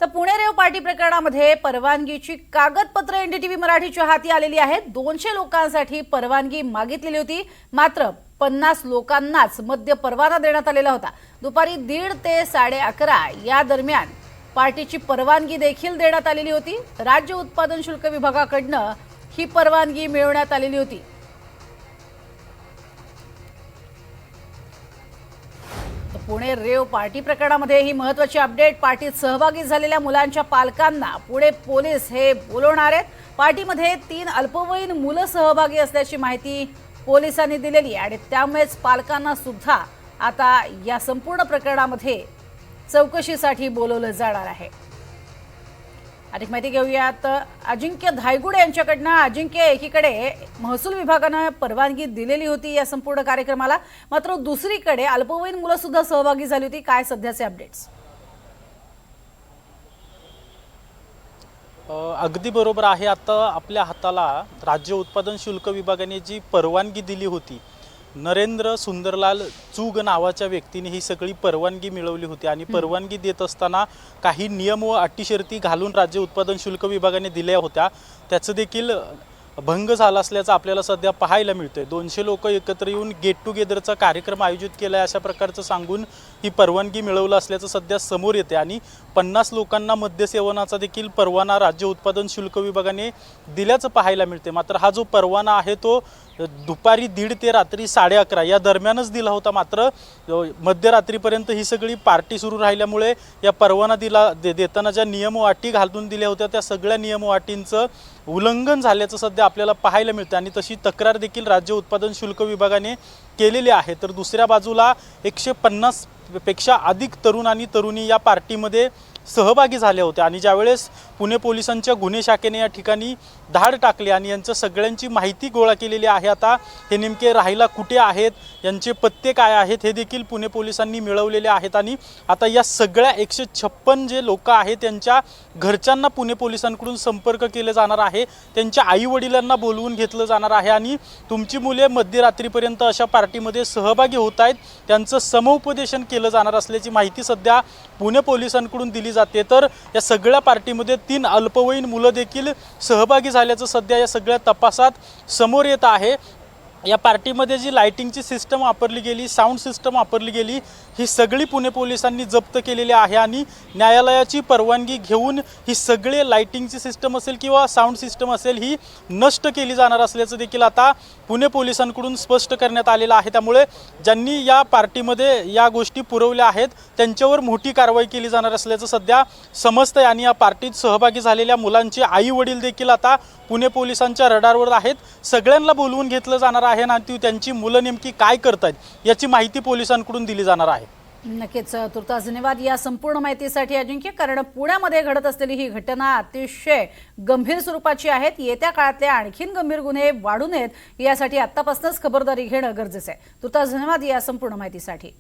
तर Pune rave party प्रकरणामध्ये परवानगीची कागदपत्र एनडीटीव्ही मराठीच्या हाती आलेली आहेत। 200 लोकांसाठी परवानगी मागितलेली होती, मात्र 50 लोकांनाच मद्य परवाना देण्यात आलेला होता। दुपारी 1:30 ते 11:30 या दरम्यान पार्टीची परवानगी देखील देण्यात आलेली होती। राज्य उत्पादन शुल्क विभागाकडून ही परवानगी मिळवण्यात आलेली होती। पुणे रेव पार्टी प्रकरणामध्ये ही महत्त्वाची अपडेट। पार्टीत सहभागी झालेल्या मुलांच्या पालकांना पुणे पोलीस हे बोलवणार आहेत। पार्टीमध्ये 3 अल्पवयीन मुलं सहभागी असल्याची माहिती पोलिसांनी दिलेली आहे आणि त्यामुळेच पालकांना सुद्धा आता या संपूर्ण प्रकरणामध्ये चौकशीसाठी बोलवलं जाणार आहे। अधिक माहिती घेऊयात अजिंक्य धायगुडे यांच्याकडनं। अजिंक्य, एकीकडे महसूल विभागाने परवानगी दिलेली होती या संपूर्ण कार्यक्रमाला, मात्र दुसरीकडे अल्पवयीन मुलं सुद्धा सहभागी झाली होती। काय सध्याचे अपडेट्स? अगदी बरोबर आहे। आता आपल्या हाताला राज्य उत्पादन शुल्क विभागाने जी परवानगी दिली होती, नरेंद्र सुंदरलाल चूग नावाच्या व्यक्तीने ही सगळी परवानगी मिळवली होती आणि परवानगी देत असताना काही नियम व अटी शर्ती घालून राज्य उत्पादन शुल्क विभागाने दिल्या होत्या। त्याचं देखील भंग झाला असल्याचं आपल्याला सध्या पाहायला मिळतंय। 200 लोक एकत्र येऊन गेट टुगेदरचा कार्यक्रम आयोजित केला अशा प्रकारचं सांगून ही परवानगी मिळवलं असल्याचं सध्या समोर येते आणि 50 लोकांना मद्यसेवनाचा देखील परवाना राज्य उत्पादन शुल्क विभागाने दिल्याचं पाहायला मिळते। मात्र हा जो परवाना आहे तो दुपारी 1:30 ते रात्री 11:30 या दरम्यानच दिला होता। मात्र मध्यरात्रीपर्यंत ही सगळी पार्टी सुरू राहिल्यामुळे या परवाना देताना ज्या नियम व अटी घालून दिल्या होत्या त्या सगळ्या नियम व अटींचं उल्लंघन झाल्याचं सध्या आपल्याला पाहायला मिळतं आणि तशी तक्रार देखील राज्य उत्पादन शुल्क विभागाने केलेली आहे। तर दुसऱ्या बाजूला 150 पेक्षा अधिक तरुण आणि तरुणी या पार्टीमध्ये सहभागी झाले होते आणि ज्यावेळेस पुणे पोलिसांच्या गुन्हे शाखेने या ठिकाणी धाड टाकली आणि यांचं सगळ्यांची माहिती गोळा केलेली आहे। आता हे नेमके राहायला कुठे आहेत, यांचे पत्ते काय आहेत हे देखील पुणे पोलिसांनी मिळवलेले आहेत आणि आता या सगळ्या 156 जे लोक आहेत त्यांच्या घरच्यांना पुणे पोलिसांकडून संपर्क केले जाणार आहे। त्यांच्या आई-वडिलांना बोलवून घेतलं जाणार आहे आणि तुमची मुले मध्यरात्रीपर्यंत अशा पार्टीमध्ये सहभागी होत आहेत, त्यांचं समुपदेशन केलं जाणार असल्याची माहिती सध्या पुणे पोलिसांकडून दिली जाते। तर या सगळ्या पार्टीमध्ये 3 अल्पवयीन मुलं देखील सहभागी झाल्याचं सध्या या सगळ्या तपासात समोर येत आहे। या पार्टीमध्ये जी लाइटिंगची सिस्टम वापरली गेली, साऊंड सिस्टम वापरली गेली, ही सगळी पुणे पोलिसांनी जप्त केलेली आहे आणि न्यायालयाची परवानगी घेऊन ही सगळे लाइटिंगची सिस्टम असेल किंवा साऊंड सिस्टम असेल ही नष्ट केली जाणार असल्याचं देखील आता पुणे पोलिसांकडून स्पष्ट करण्यात आलेलं आहे। त्यामुळे ज्यांनी या पार्टीमध्ये या गोष्टी पुरवल्या आहेत त्यांच्यावर मोठी कारवाई केली जाणार असल्याचं सध्या समजतंय आणि या पार्टीत सहभागी झालेल्या मुलांचे आई वडील देखील आता पुणे पोलिसांच्या रडारवर आहेत। सगळ्यांना बोलवून घेतलं जाणार आहे आणि त्यांची मुलं नेमकी काय करतात याची माहिती पोलिसांकडून दिली जाणार आहे। नक्कीच, तुर्तास धन्यवाद या संपूर्ण माहितीसाठी अजिंक्य। कारण पुण्यामध्ये घडत असलेली ही घटना अतिशय गंभीर स्वरूपाची आहे। येत्या काळातले आणखीन गंभीर गुन्हे वाढू नयेत यासाठी आतापासूनच खबरदारी घेणं गरजेचं आहे। तुर्तास धन्यवाद या संपूर्ण माहितीसाठी।